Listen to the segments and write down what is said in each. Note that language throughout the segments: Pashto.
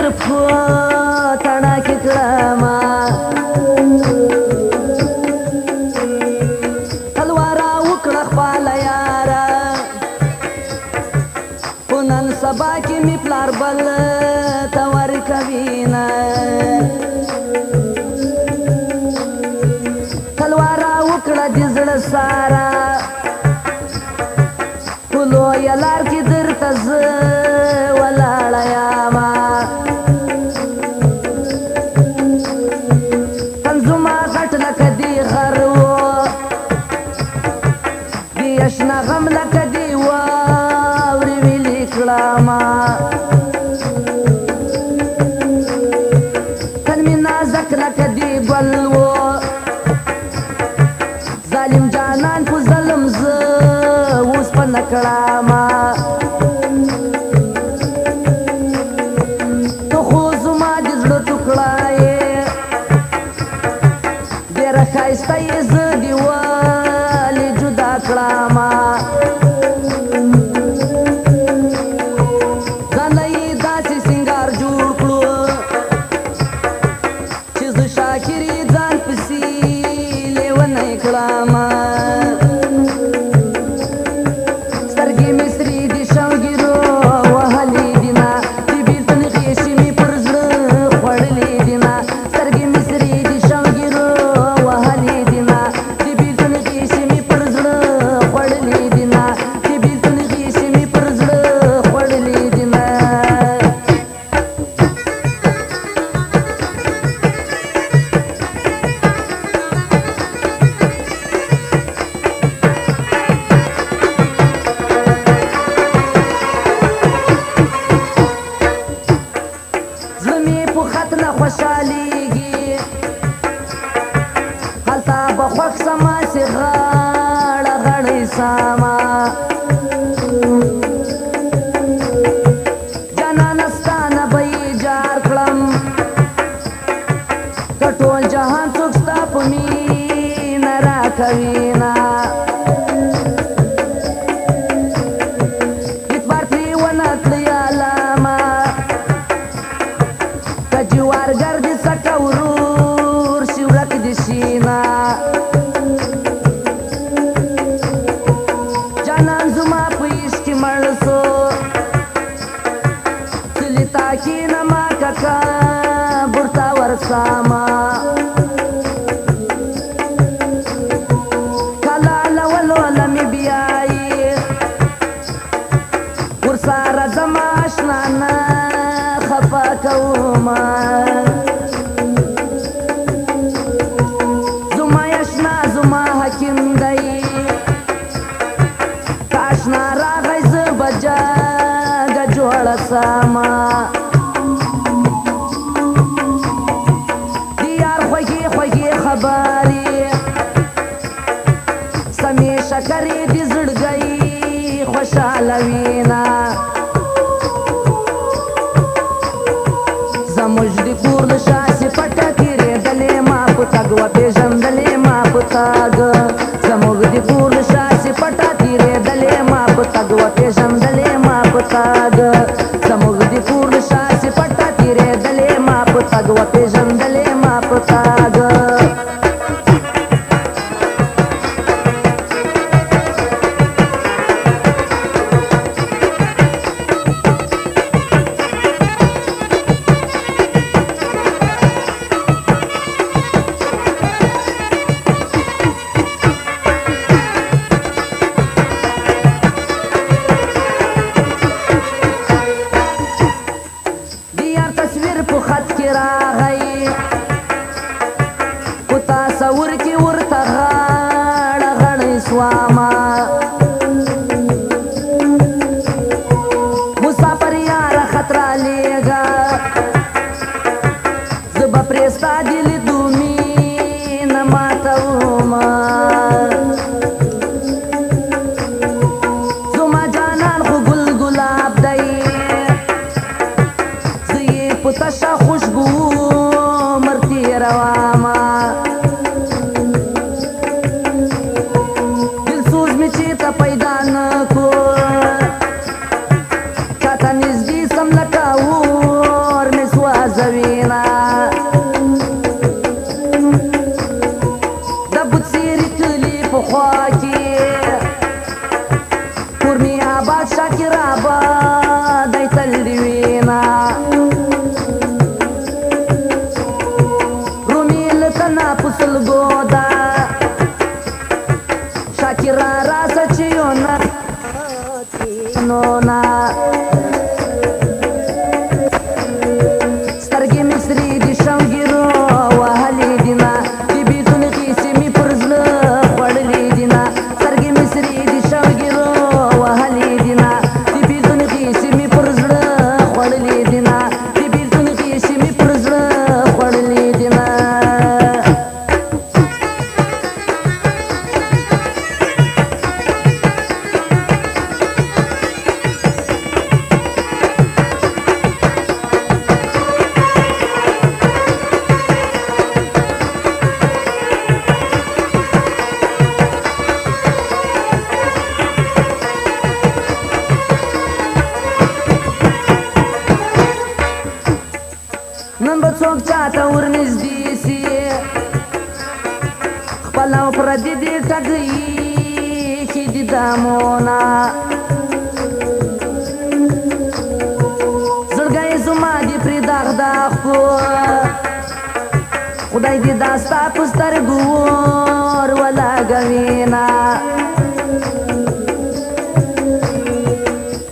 طرف تڼاکې کړمه تلواره وکړه خپله یاره خو نن سبا کې مې پلار بل ته ورکوینه تلواره وکړه د زړه ساره خو لویه لار کې درته زه ولاړه یمه تنظما غټ لکه دی غر و دی اشنا غم لکه دی واورې ویلې کړمه تن مې نازک لکه دی ګل و ظالم جانان په ظلم زه اوس په نه کړمه ته خو زما د زړه ټوکړه یې ډېره ښایسته یې زه دې ولې جدا کړمه ځانله یې داسې سینګار جوړ کړو چې زه شاکر یې ځان پسې لیونی کړمه سترګې مې سرې دي شوګیرو وهلې دینه د بېلتون غېشې مې پر زړه خوړلې دینه سترګې مې سرې دي شوګیرو وهلې دینه د بېلتون غېشې مې پر زړه خوړلې دینه د بېلتون غېشې مې پر زړه خوړلې دینه زړه مې په خط نه خوشحالېږي هلته به خوښ سمه چې غاړه غړۍ سمه جانانه ستا نه به یې جار کړم که ټول جهان څوک ستا په مینه راکوینه اعتبار ترې ونه کړې علامه که جوارګر دې سکه ورور شي ورک دې شینه جانان زما په عشق کې مړ سو څلي تا کښېنمه ککه بورته ورسمه کله لولوله مې بیایي ورسره زما اشنا نه خفه کومه زما اشنا زما حکیم دی که اشنا راغی زه به جګه جوړه سمه د یار خوږې خوږې خبرې سمې شکرې د زړګۍ خوشحالوینه زموږ د کور له شاسې پټه تېرېدلې ما په تګ وپېژندلې ما په تګ زموږ د کور له شاسې پټه تېرېدلې ما په تګ وپېژندلې ما په تګ زموږ د کور له شاسې پټه تېرېدلې ما په تګ وپېژندلې ما په تګ د یار تصویر په خط کې راغی سترګې مې سرې دي شوګیرو وهلې دینه د بیلتون قیسې مې پر زړه خوړلې دینه سترګې مې سرې دي شوګیرو وهلې دینه د بیلتون قیسې مې پر زړه خوړلې دینه د بیلتون قیسې مې پر زړه خوړلې دینه نن به څوک چاته ورنږدې سي خپل او پردي دي ټګي کې دي دامونه زړګی زما دي پرې داغ داغ کو خدای دې دا ستا په سترګو ور ولګوینه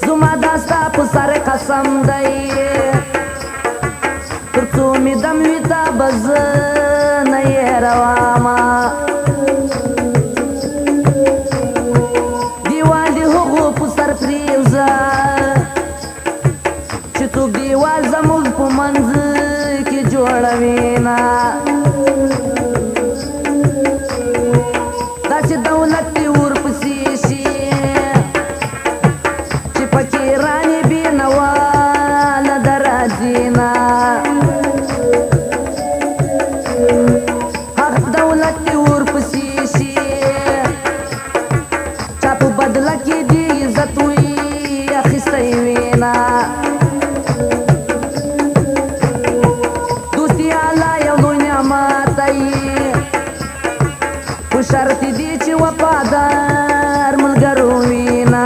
زما دا ستا په سر قسم دی تر څو مې دم وي تا به زه نه هېرومه دیوال د هغو په سر پرېوځه چې څوک دیوال زموږ په منځ کې جوړوینه داسې دولت دې ورپسې شي چې پکې رانې بېنواله د راځینه بدله کې دی عزت وي اخیستی وینا دوستي الله یو لوی نعمت دی خو شرط دی چې وفادار ملګرو وینا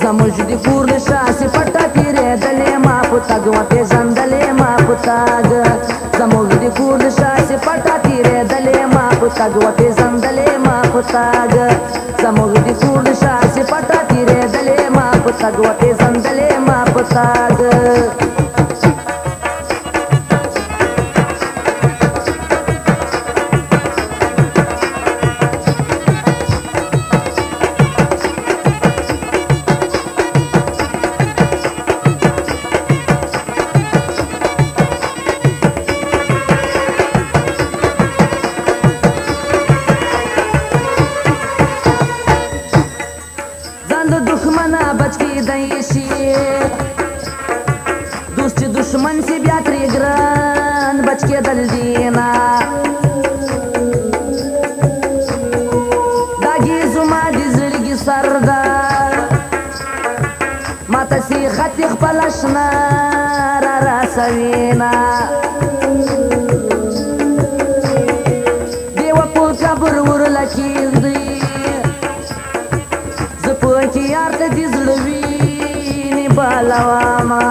زموږ د کور د شاسې پټه تېرېدلې ما په تګ وپېژندلې ما په تګ زموږ د کور د شاسې پټه تېرېدلې ما په تګ وپېژندلې ما په تګ زموږ د کور د شاسې پټه تېرېدلې ما په تګ وپېژندلې ما په تګ بچ کېدی شي دوست چې دشمن سي بیا ترې ګران بچ کېدل دینه داګي زما د زړګي سر ده ماته سي خط خپل اشنا را رسوینه دیوه په قبر ورله کېږدئ زه په کې یار ته دې زړه وینې بالومه